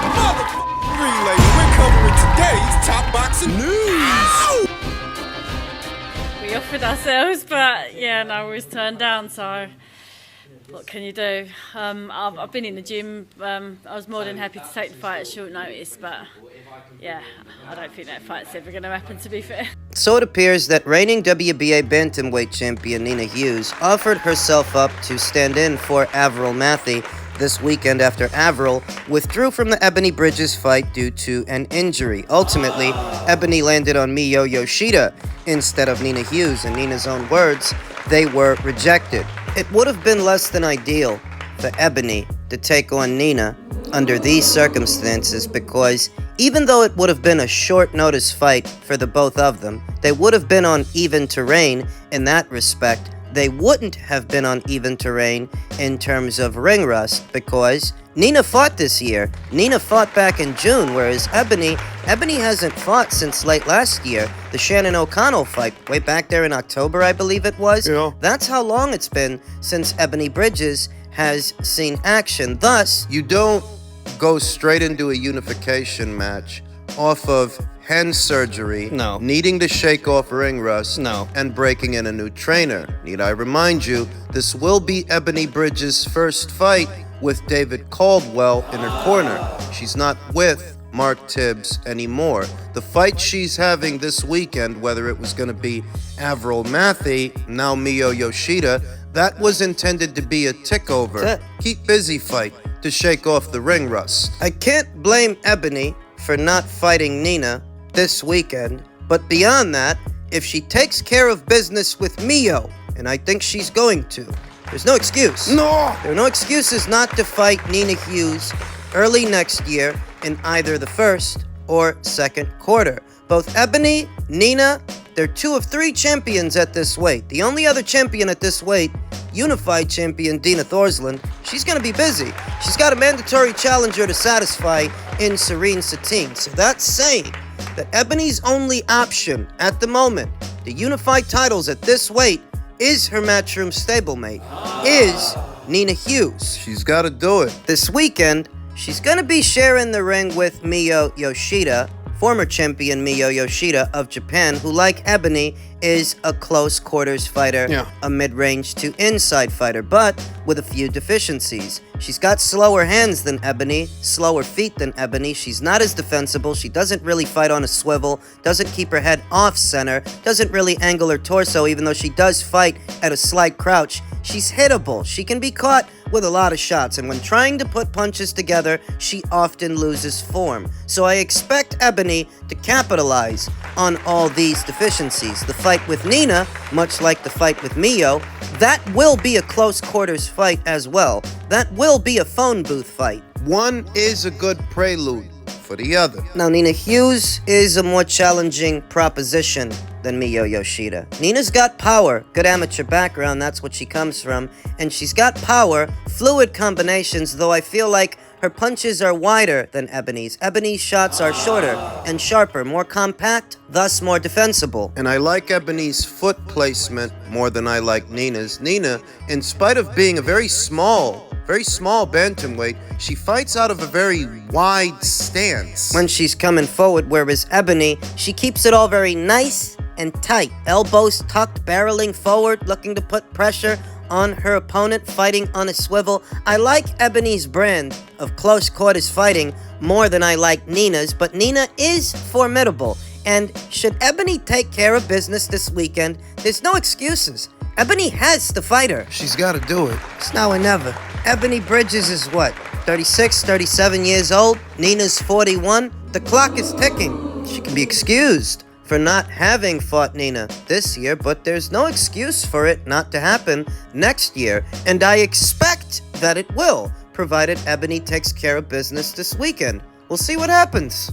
motherfucking relay. We're covering today's top boxing news. We offered ourselves, but yeah, no, we was turned down. So what can you do? I've been in the gym. I was more than happy to take the fight at short notice, but yeah, I don't think that fight's ever going to happen, to be fair. So it appears that reigning WBA bantamweight champion Nina Hughes offered herself up to stand in for Avril Matthey this weekend after Avril withdrew from the Ebony Bridges fight due to an injury. Ultimately, Ebony landed on Miyo Yoshida instead of Nina Hughes. In Nina's own words, they were rejected. It would have been less than ideal for Ebony to take on Nina under these circumstances because even though it would have been a short notice fight for the both of them, they would have been on even terrain in that respect. They wouldn't have been on even terrain in terms of ring rust because Nina fought this year. Nina fought back in June, whereas Ebony hasn't fought since late last year. The Shannon O'Connell fight, way back there in October, I believe it was. Yeah. That's how long it's been since Ebony Bridges has seen action. Thus, You don't go straight into a unification match off of hand surgery, No. needing to shake off ring rust, No. and breaking in a new trainer. Need I remind you, this will be Ebony Bridges' first fight with David Caldwell in her corner. She's not with Mark Tibbs anymore. The fight she's having this weekend, whether it was going to be Avril Matthey, now Miyo Yoshida, that was intended to be a tick-over. That's it. Keep busy fight to shake off the ring rust. I can't blame Ebony for not fighting Nina this weekend, but beyond that, if she takes care of business with Miyo, and I think she's going to, there's no excuse. No. There are no excuses not to fight Nina Hughes early next year in either the first or second quarter. Both Ebony, Nina, they're 2 of 3 champions at this weight. The only other champion at this weight, unified champion Dina Thorsland, she's going to be busy. She's got a mandatory challenger to satisfy in Serene Satine. So that's saying that Ebony's only option at the moment, the unified titles at this weight, is her matchroom stablemate, is Nina Hughes. She's got to do it. This weekend, she's going to be sharing the ring with Miyo Yoshida, former champion Miyo Yoshida of Japan, who, like Ebony, is a close quarters fighter, Yeah. a mid-range to inside fighter, but with a few deficiencies. She's got slower hands than Ebony, slower feet than Ebony. She's not as defensible. She doesn't really fight on a swivel, doesn't keep her head off center, doesn't really angle her torso, even though she does fight at a slight crouch. She's hittable. She can be caught with a lot of shots, and when trying to put punches together, she often loses form. So I expect Ebony to capitalize on all these deficiencies. The fight with Nina, much like the fight with Miyo, that will be a close quarters fight as well. That will be a phone booth fight. One is a good prelude for the other. Now, Nina Hughes is a more challenging proposition than Miyo Yoshida. Nina's got power, good amateur background, that's what she comes from, and she's got power, fluid combinations, though I feel like her punches are wider than Ebony's. Ebony's shots are shorter and sharper, more compact, thus more defensible. And I like Ebony's foot placement more than I like Nina's. Nina, in spite of being a very small bantamweight, she fights out of a very wide stance. When she's coming forward, whereas Ebony, she keeps it all very nice and tight. Elbows tucked, barreling forward, looking to put pressure on her opponent, fighting on a swivel. I like Ebony's brand of close quarters fighting more than I like Nina's, but Nina is formidable. And should Ebony take care of business this weekend, there's no excuses. Ebony has to fight her. She's got to do it. It's now or never. Ebony Bridges is what, 36, 37 years old? Nina's 41? The clock is ticking. She can be excused for not having fought Nina this year, but there's no excuse for it not to happen next year, and I expect that it will, provided Ebony takes care of business this weekend. We'll see what happens.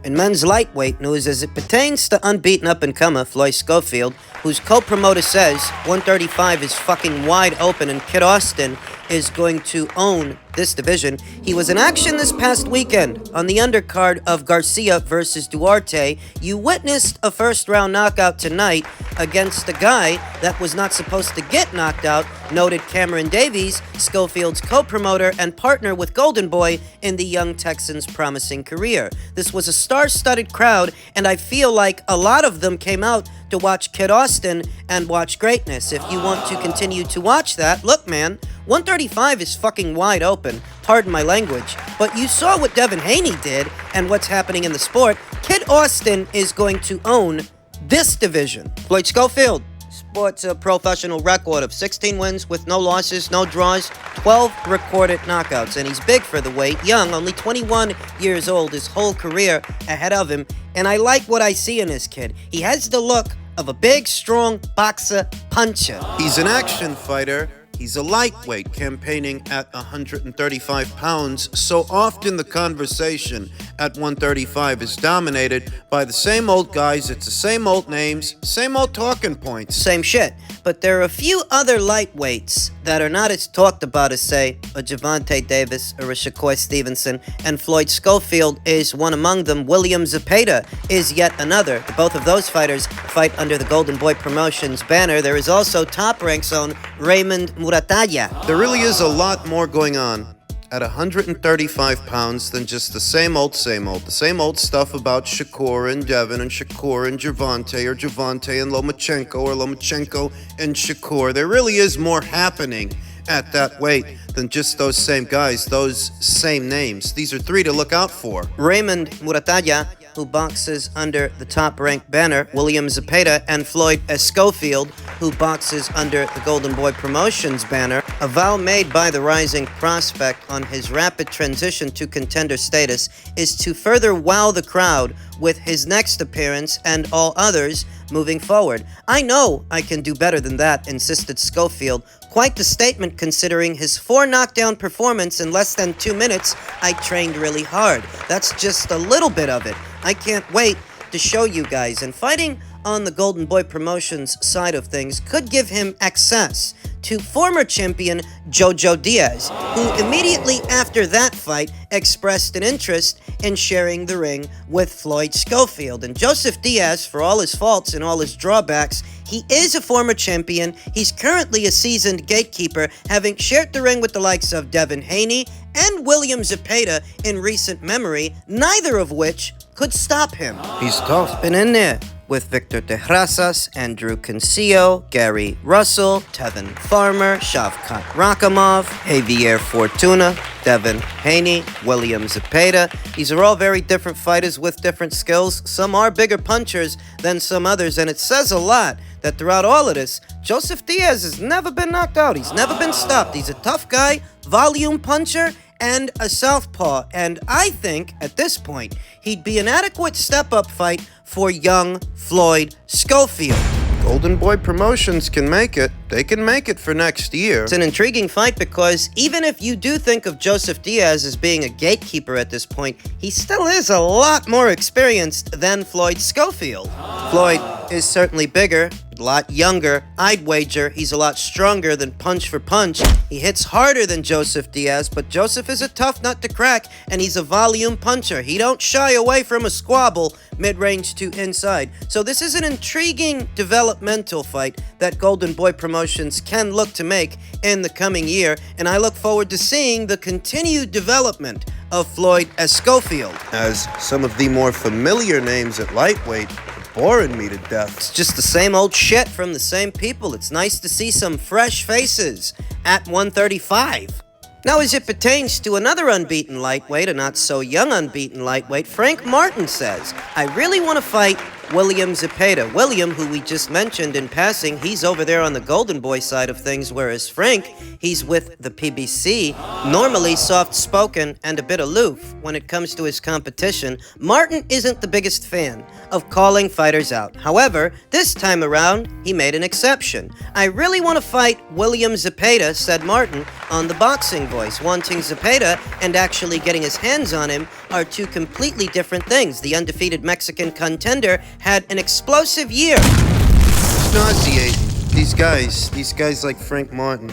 In men's lightweight news, as it pertains to unbeaten up-and-comer Floyd Schofield, whose co-promoter says 135 is fucking wide open and Kid Austin is going to own this division. He was in action this past weekend on the undercard of Garcia versus Duarte. You witnessed a first-round knockout tonight against a guy that was not supposed to get knocked out, noted Cameron Davies, Schofield's co-promoter and partner with Golden Boy in the young Texan's promising career. This was a star-studded crowd, and I feel like a lot of them came out to watch Kid Austin and watch greatness. If you want to continue to watch that, look, man, 135 is fucking wide open. Pardon my language. But you saw what Devin Haney did and what's happening in the sport. Kid Austin is going to own this division. Floyd Schofield sports a professional record of 16 wins with no losses, no draws, 12 recorded knockouts, and he's big for the weight, young, only 21 years old, his whole career ahead of him, and I like what I see in this kid. He has the look of a big, strong boxer puncher. He's an action fighter. He's a lightweight campaigning at 135 pounds, so often the conversation at 135 is dominated by the same old guys. It's the same old names, same old talking points. Same shit. But there are a few other lightweights that are not as talked about as, say, a Gervonta Davis or a Shakur Stevenson, and Floyd Schofield is one among them. William Zepeda is yet another. Both of those fighters fight under the Golden Boy Promotions banner. There is also Top Rank's own Raymond Muratalla. There really is a lot more going on at 135 pounds than just the same old, the same old stuff about Shakur and Devin and Shakur and Gervonta, or Gervonta and Lomachenko, or Lomachenko and Shakur. There really is more happening at that weight than just those same guys, those same names. These are three to look out for. Raymond Muratalla, who boxes under the Top Rank banner, William Zepeda, and Floyd Schofield, who boxes under the Golden Boy Promotions banner. A vow made by the rising prospect on his rapid transition to contender status is to further wow the crowd with his next appearance and all others moving forward. I know I can do better than that, insisted Schofield. Quite the statement considering his 4 knockdown performance in less than 2 minutes. I trained really hard. That's just a little bit of it. I can't wait to show you guys. And fighting on the Golden Boy Promotions side of things could give him access to former champion Jojo Diaz, who immediately after that fight expressed an interest in sharing the ring with Floyd Schofield. And Joseph Diaz, for all his faults and all his drawbacks, he is a former champion. He's currently a seasoned gatekeeper, having shared the ring with the likes of Devin Haney and William Zepeda in recent memory, neither of which could stop him. He's tough. Been in there with Victor Terrazas, Andrew Cancillo, Gary Russell, Tevin Farmer, Shavkat Rakhimov, Javier Fortuna, Devin Haney, William Zepeda. These are all very different fighters with different skills. Some are bigger punchers than some others, and it says a lot that throughout all of this, Joseph Diaz has never been knocked out. He's never been stopped. He's a tough guy, volume puncher, and a southpaw. And I think, at this point, he'd be an adequate step-up fight for young Floyd Schofield. Golden Boy Promotions can make it. They can make it for next year. It's an intriguing fight because even if you do think of Joseph Diaz as being a gatekeeper at this point, he still is a lot more experienced than Floyd Schofield. Floyd is certainly bigger, a lot younger. I'd wager he's a lot stronger than punch for punch. He hits harder than Joseph Diaz, but Joseph is a tough nut to crack, and he's a volume puncher. He don't shy away from a squabble mid-range to inside. So this is an intriguing developmental fight that Golden Boy Promotions can look to make in the coming year, and I look forward to seeing the continued development of Floyd Schofield. As some of the more familiar names at lightweight boring me to death. It's just the same old shit from the same people. It's nice to see some fresh faces at 135. Now, as it pertains to another unbeaten lightweight, a not-so-young unbeaten lightweight, Frank Martin says, I really want to fight William Zepeda. William, who we just mentioned in passing, he's over there on the Golden Boy side of things, whereas Frank, he's with the PBC, normally soft-spoken and a bit aloof when it comes to his competition. Martin isn't the biggest fan of calling fighters out. However, this time around, he made an exception. I really want to fight William Zepeda, said Martin on the Boxing Voice. Wanting Zepeda and actually getting his hands on him are two completely different things. The undefeated Mexican contender had an explosive year. It's nauseating. These guys like Frank Martin,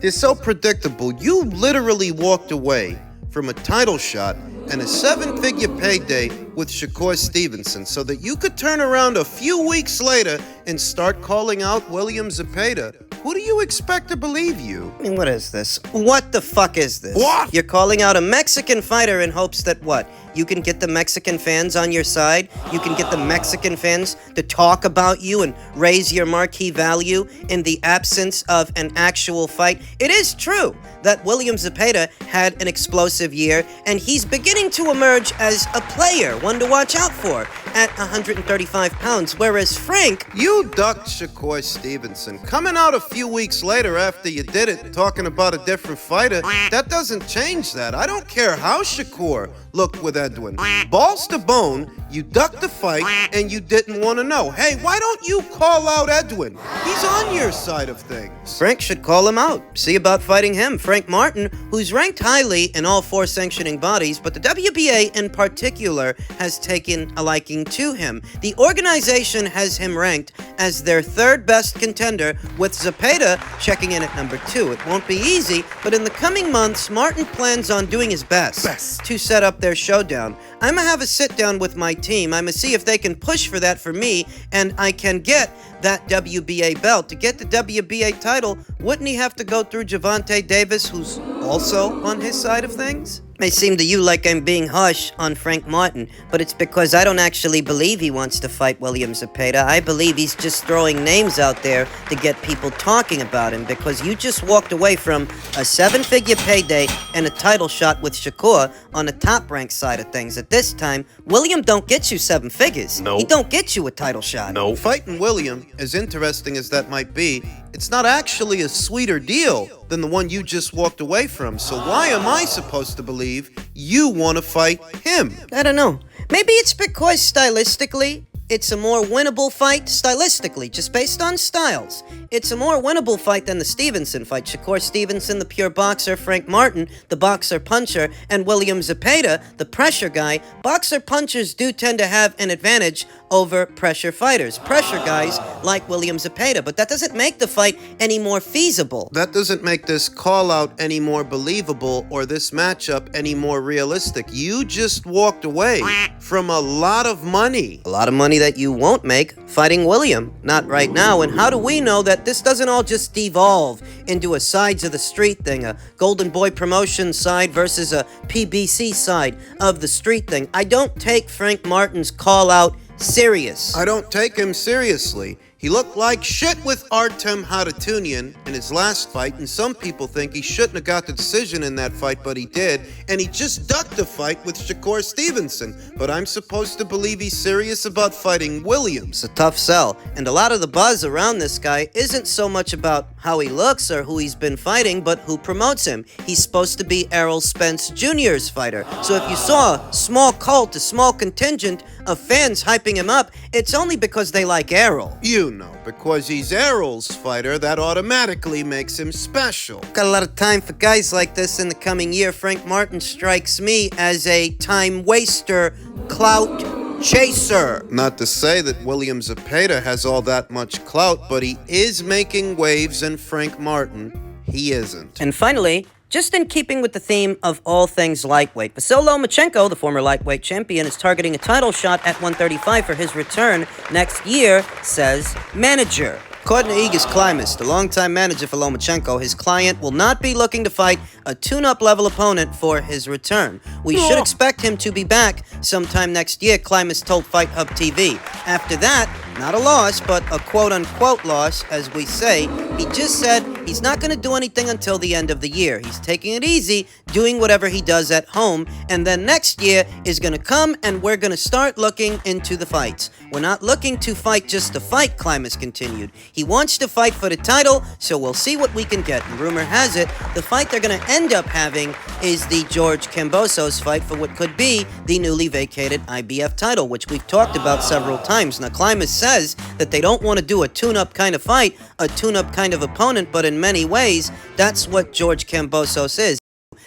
They're so predictable. You literally walked away from a title shot and a 7-figure payday with Shakur Stevenson so that you could turn around a few weeks later and start calling out William Zepeda. Who do you expect to believe you? I mean, what is this? What the fuck is this? What? You're calling out a Mexican fighter in hopes that what? You can get the Mexican fans on your side? You can get the Mexican fans to talk about you and raise your marquee value in the absence of an actual fight? It is true that William Zepeda had an explosive year, and he's beginning to emerge as a player, one to watch out for, at 135 pounds, whereas Frank... You ducked Shakur Stevenson. Coming out a few weeks later after you did it, talking about a different fighter, that doesn't change that. I don't care how Shakur looked with Edwin. Balls to bone, you ducked the fight and you didn't want to know. Hey, why don't you call out Edwin? He's on your side of things. Frank should call him out. See about fighting him. Frank Martin, who's ranked highly in all 4 sanctioning bodies, but the WBA in particular has taken a liking to him. The organization has him ranked as their 3rd best contender, with Zepeda checking in at number 2. It won't be easy, but in the coming months, Martin plans on doing his best to set up their showdown. I'm gonna have a sit down with my team. I'm gonna see if they can push for that for me, and I can get that WBA belt. To get the WBA title, wouldn't he have to go through Gervonta Davis, who's also on his side of things? May seem to you like I'm being harsh on Frank Martin, but it's because I don't actually believe he wants to fight William Zepeda. I believe he's just throwing names out there to get people talking about him, because you just walked away from a 7-figure payday and a title shot with Shakur on the top-ranked side of things. At this time, William don't get you 7 figures. No. He don't get you a title shot. No. Fighting William, as interesting as that might be, it's not actually a sweeter deal than the one you just walked away from. So why am I supposed to believe you want to fight him? I don't know. Maybe it's because stylistically, it's a more winnable fight stylistically, just based on styles. It's a more winnable fight than the Stevenson fight. Shakur Stevenson, the pure boxer, Frank Martin, the boxer-puncher, and William Zepeda, the pressure guy. Boxer-punchers do tend to have an advantage over pressure fighters. Pressure guys like William Zepeda, but that doesn't make the fight any more feasible. That doesn't make this call-out any more believable or this matchup any more realistic. You just walked away from a lot of money. A lot of money that you won't make fighting William. Not right now. And how do we know that this doesn't all just devolve into a sides of the street thing, a Golden Boy promotion side versus a PBC side of the street thing? I don't take Frank Martin's call out serious. I don't take him seriously. He looked like shit with Artem Haratunian in his last fight, and some people think he shouldn't have got the decision in that fight, but he did, and he just ducked the fight with Shakur Stevenson. But I'm supposed to believe he's serious about fighting Williams. It's a tough sell, and a lot of the buzz around this guy isn't so much about how he looks or who he's been fighting, but who promotes him. He's supposed to be Errol Spence Jr.'s fighter. So if you saw a small cult, a small contingent of fans hyping him up, it's only because they like Errol. You know, because he's Errol's fighter, that automatically makes him special. Got a lot of time for guys like this in the coming year. Frank Martin strikes me as a time waster, clout chaser. Not to say that William Zepeda has all that much clout, but he is making waves, and Frank Martin, he isn't. And finally, just in keeping with the theme of all things lightweight, Vasyl Lomachenko, the former lightweight champion, is targeting a title shot at 135 for his return next year, says manager. According to Igor Klimas, the longtime manager for Lomachenko, his client will not be looking to fight a tune-up level opponent for his return. We should expect him to be back sometime next year, Klimas told Fight Hub TV. After that, not a loss, but a quote-unquote loss, as we say. He just said he's not going to do anything until the end of the year. He's taking it easy, doing whatever he does at home, and then next year is going to come and we're going to start looking into the fights. We're not looking to fight just to fight, Klimas continued. He wants to fight for the title, so we'll see what we can get. And rumor has it, the fight they're going to end up having is the George Kambosos fight for what could be the newly vacated IBF title, which we've talked about several times. Now, Klimas says that they don't want to do a tune-up kind of fight, a tune-up kind of opponent, but in many ways, that's what George Kambosos is.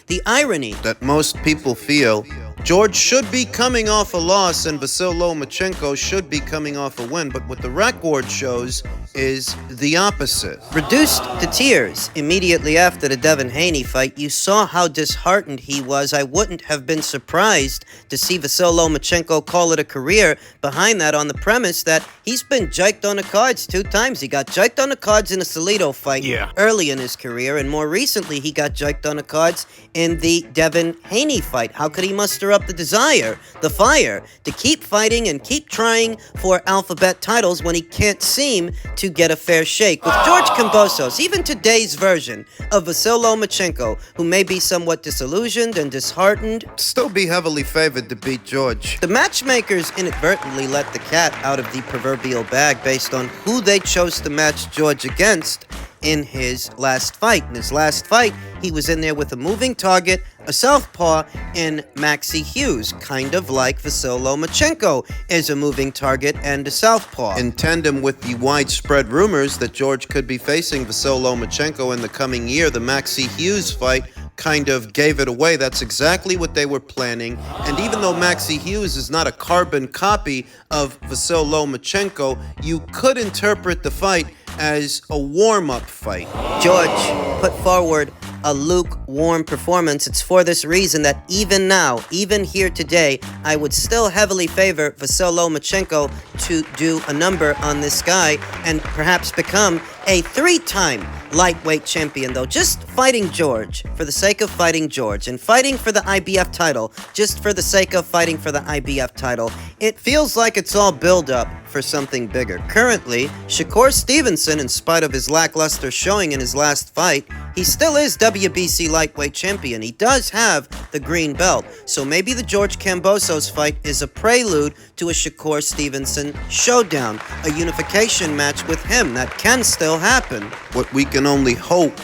The irony that most people feel, George should be coming off a loss and Vasyl Lomachenko should be coming off a win, but what the record shows, is the opposite. Reduced to tears immediately after the Devin Haney fight, you saw how disheartened he was. I wouldn't have been surprised to see Vasyl Lomachenko call it a career behind that on the premise that he's been jiked on the cards 2 times. He got jiked on the cards in a Salido fight early in his career, and more recently he got jiked on the cards in the Devin Haney fight. How could he muster up the desire, the fire, to keep fighting and keep trying for alphabet titles when he can't seem to get a fair shake? With George Kambosos, even today's version of Vasyl Lomachenko, who may be somewhat disillusioned and disheartened, Still be heavily favored to beat George. the matchmakers inadvertently let the cat out of the proverbial bag based on who they chose to match George against in his last fight. In his last fight, he was in there with a moving target, a southpaw, in Maxi Hughes, kind of like Vasyl Lomachenko is a moving target and a southpaw. In tandem with the widespread rumors that George could be facing Vasyl Lomachenko in the coming year, the Maxi Hughes fight kind of gave it away. That's exactly what they were planning. And even though Maxi Hughes is not a carbon copy of Vasyl Lomachenko, you could interpret the fight as a warm-up fight. George put forward a lukewarm performance. It's for this reason that even now, even here today, I would still heavily favor Vasyl Lomachenko to do a number on this guy and perhaps become a 3-time lightweight champion, though. Just fighting George for the sake of fighting George and fighting for the IBF title just for the sake of fighting for the IBF title, it feels like it's all build up for something bigger. Currently, Shakur Stevenson, in spite of his lackluster showing in his last fight, he still is WBC lightweight champion. He does have the green belt, so maybe the George Kambosos fight is a prelude to a Shakur Stevenson showdown, a unification match with him that can still happen. What we can only hope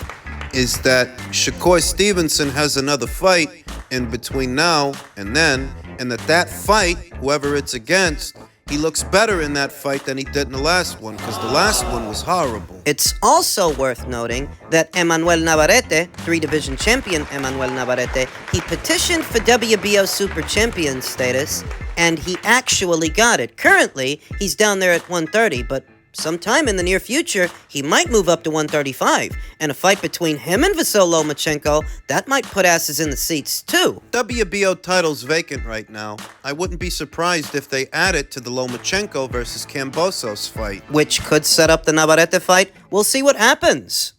is that Shakur Stevenson has another fight in between now and then, and that fight, whoever it's against, he looks better in that fight than he did in the last one, because the last one was horrible. It's also worth noting that Emmanuel Navarrete, 3-division champion Emmanuel Navarrete, he petitioned for WBO Super Champion status, and he actually got it. Currently, he's down there at 130, but sometime in the near future, he might move up to 135, and a fight between him and Vasyl Lomachenko, that might put asses in the seats too. WBO title's vacant right now. I wouldn't be surprised if they add it to the Lomachenko versus Kambosos fight. Which could set up the Navarrete fight. We'll see what happens.